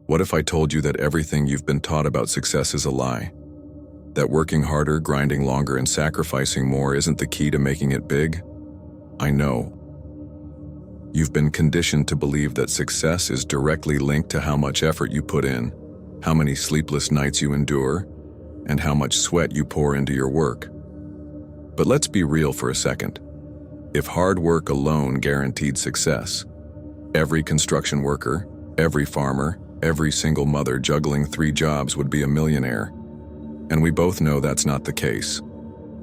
What if I told you that everything you've been taught about success is a lie? That working harder, grinding longer, and sacrificing more isn't the key to making it big? I know. You've been conditioned to believe that success is directly linked to how much effort you put in, how many sleepless nights you endure, and how much sweat you pour into your work. But let's be real for a second. If hard work alone guaranteed success, every construction worker, every farmer, every single mother juggling 3 jobs would be a millionaire. And we both know that's not the case.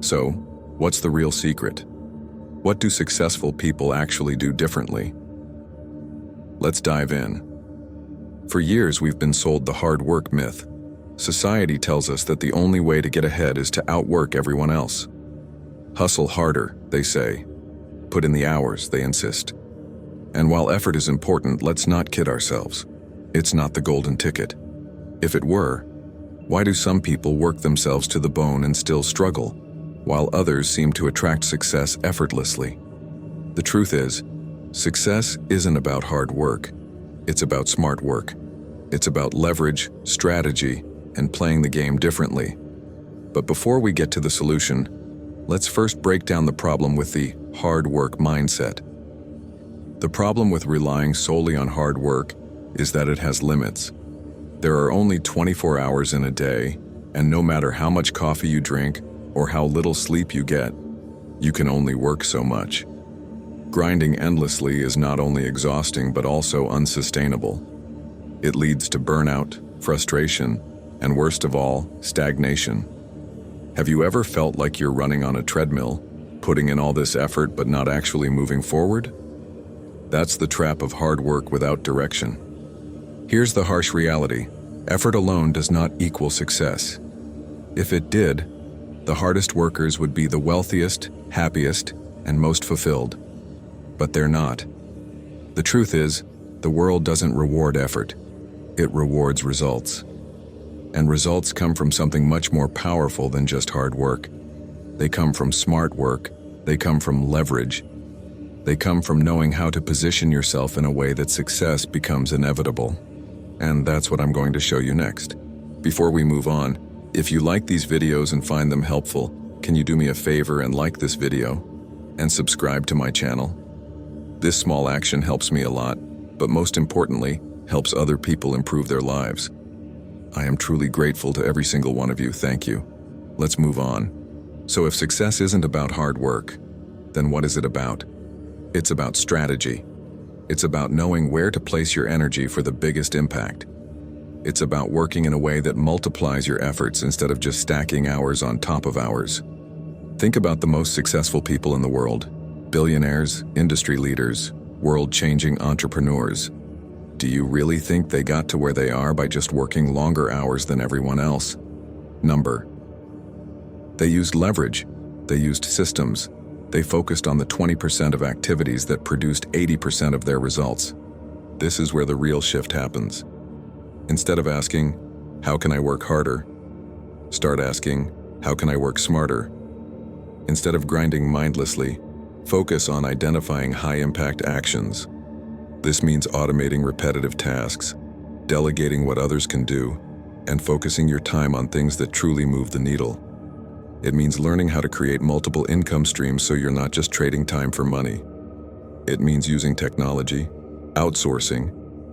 So, what's the real secret? What do successful people actually do differently? Let's dive in. For years, we've been sold the hard work myth. Society tells us that the only way to get ahead is to outwork everyone else. Hustle harder, they say. Put in the hours, they insist. And while effort is important, let's not kid ourselves. It's not the golden ticket. If it were, why do some people work themselves to the bone and still struggle, while others seem to attract success effortlessly? The truth is, success isn't about hard work. It's about smart work. It's about leverage, strategy, and playing the game differently. But before we get to the solution, let's first break down the problem with the hard work mindset. The problem with relying solely on hard work is that it has limits. There are only 24 hours in a day, and no matter how much coffee you drink or how little sleep you get, you can only work so much. Grinding endlessly is not only exhausting but also unsustainable. It leads to burnout, frustration, and worst of all, stagnation. Have you ever felt like you're running on a treadmill, putting in all this effort but not actually moving forward? That's the trap of hard work without direction. Here's the harsh reality. Effort alone does not equal success. If it did, the hardest workers would be the wealthiest, happiest, and most fulfilled. But they're not. The truth is, the world doesn't reward effort. It rewards results. And results come from something much more powerful than just hard work. They come from smart work. They come from leverage. They come from knowing how to position yourself in a way that success becomes inevitable. And that's what I'm going to show you next. Before we move on, if you like these videos and find them helpful, can you do me a favor and like this video and subscribe to my channel? This small action helps me a lot, but most importantly, helps other people improve their lives. I am truly grateful to every single one of you. Thank you. Let's move on. So if success isn't about hard work, then what is it about? It's about strategy. It's about knowing where to place your energy for the biggest impact. It's about working in a way that multiplies your efforts instead of just stacking hours on top of hours. Think about the most successful people in the world: billionaires, industry leaders, world-changing entrepreneurs. Do you really think they got to where they are by just working longer hours than everyone else? They used leverage. They used systems. They focused on the 20% of activities that produced 80% of their results. This is where the real shift happens. Instead of asking, how can I work harder? Start asking, how can I work smarter? Instead of grinding mindlessly, focus on identifying high-impact actions. This means automating repetitive tasks, delegating what others can do, and focusing your time on things that truly move the needle. It means learning how to create multiple income streams so you're not just trading time for money. It means using technology, outsourcing,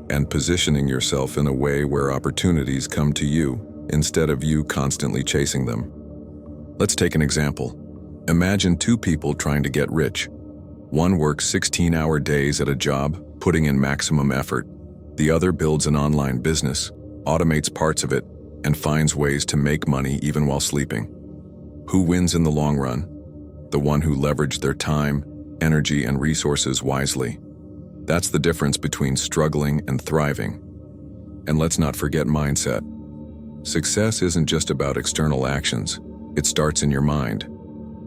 and positioning yourself in a way where opportunities come to you instead of you constantly chasing them. Let's take an example. Imagine 2 people trying to get rich. One works 16-hour days at a job, putting in maximum effort. The other builds an online business, automates parts of it, and finds ways to make money even while sleeping. Who wins in the long run? The one who leveraged their time, energy, and resources wisely. That's the difference between struggling and thriving. And let's not forget mindset. Success isn't just about external actions. It starts in your mind.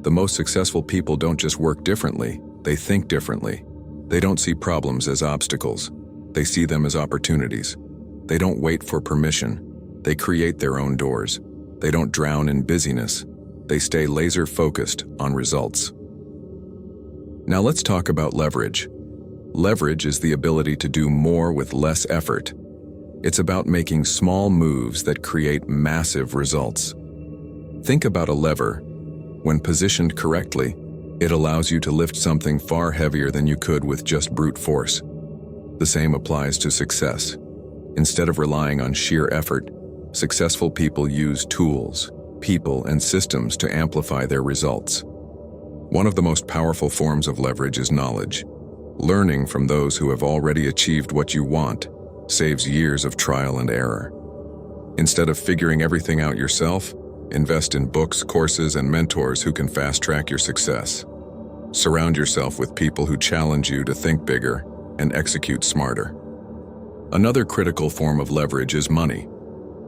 The most successful people don't just work differently, they think differently. They don't see problems as obstacles. They see them as opportunities. They don't wait for permission. They create their own doors. They don't drown in busyness. They stay laser-focused on results. Now let's talk about leverage. Leverage is the ability to do more with less effort. It's about making small moves that create massive results. Think about a lever. When positioned correctly, it allows you to lift something far heavier than you could with just brute force. The same applies to success. Instead of relying on sheer effort, successful people use tools, people, and systems to amplify their results. One of the most powerful forms of leverage is knowledge. Learning from those who have already achieved what you want saves years of trial and error. Instead of figuring everything out yourself, invest in books, courses, and mentors who can fast-track your success. Surround yourself with people who challenge you to think bigger and execute smarter. Another critical form of leverage is money.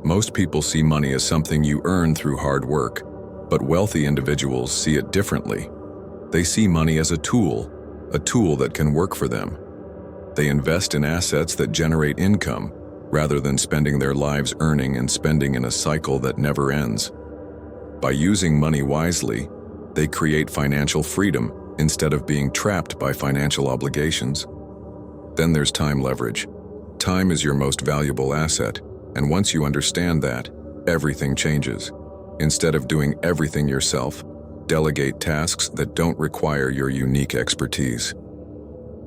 Most people see money as something you earn through hard work, but wealthy individuals see it differently. They see money as a tool that can work for them. They invest in assets that generate income, rather than spending their lives earning and spending in a cycle that never ends. By using money wisely, they create financial freedom instead of being trapped by financial obligations. Then there's time leverage. Time is your most valuable asset, and once you understand that, everything changes. Instead of doing everything yourself, delegate tasks that don't require your unique expertise.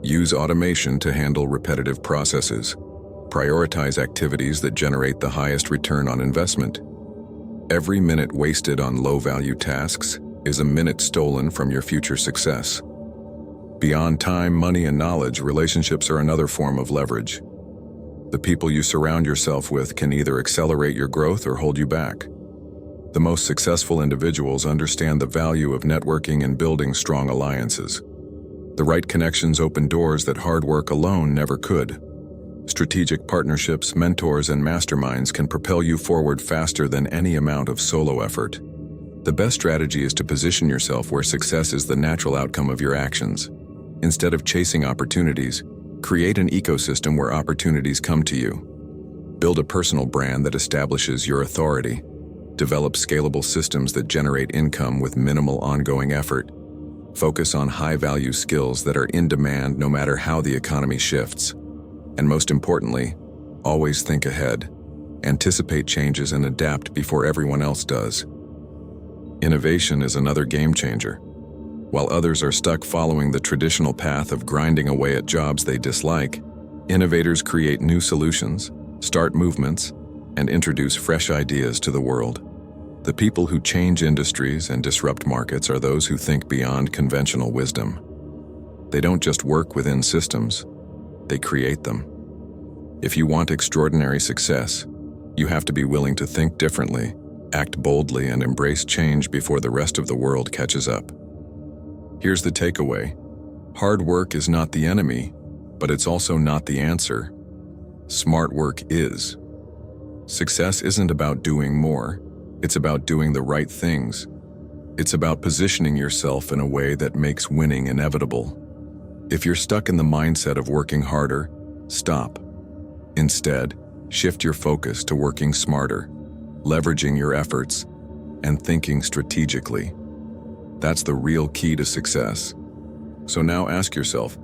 Use automation to handle repetitive processes. Prioritize activities that generate the highest return on investment. Every minute wasted on low-value tasks is a minute stolen from your future success. Beyond time, money, and knowledge, relationships are another form of leverage. The people you surround yourself with can either accelerate your growth or hold you back. The most successful individuals understand the value of networking and building strong alliances. The right connections open doors that hard work alone never could. Strategic partnerships, mentors, and masterminds can propel you forward faster than any amount of solo effort. The best strategy is to position yourself where success is the natural outcome of your actions. Instead of chasing opportunities, create an ecosystem where opportunities come to you. Build a personal brand that establishes your authority. Develop scalable systems that generate income with minimal ongoing effort. Focus on high-value skills that are in demand no matter how the economy shifts. And most importantly, always think ahead. Anticipate changes and adapt before everyone else does. Innovation is another game changer. While others are stuck following the traditional path of grinding away at jobs they dislike, innovators create new solutions, start movements, and introduce fresh ideas to the world. The people who change industries and disrupt markets are those who think beyond conventional wisdom. They don't just work within systems, they create them. If you want extraordinary success, you have to be willing to think differently, act boldly, and embrace change before the rest of the world catches up. Here's the takeaway. Hard work is not the enemy, but it's also not the answer. Smart work is. Success isn't about doing more, it's about doing the right things. It's about positioning yourself in a way that makes winning inevitable. If you're stuck in the mindset of working harder, stop. Instead, shift your focus to working smarter, leveraging your efforts, and thinking strategically. That's the real key to success. So now ask yourself,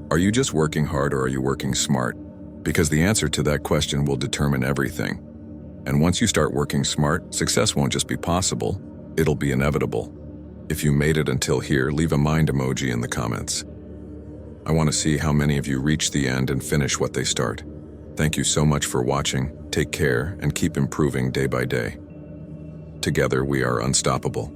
are you just working hard or are you working smart? Because the answer to that question will determine everything. And once you start working smart, success won't just be possible, it'll be inevitable. If you made it until here, leave a mind emoji in the comments. I want to see how many of you reach the end and finish what they start. Thank you so much for watching, take care, and keep improving day by day. Together we are unstoppable.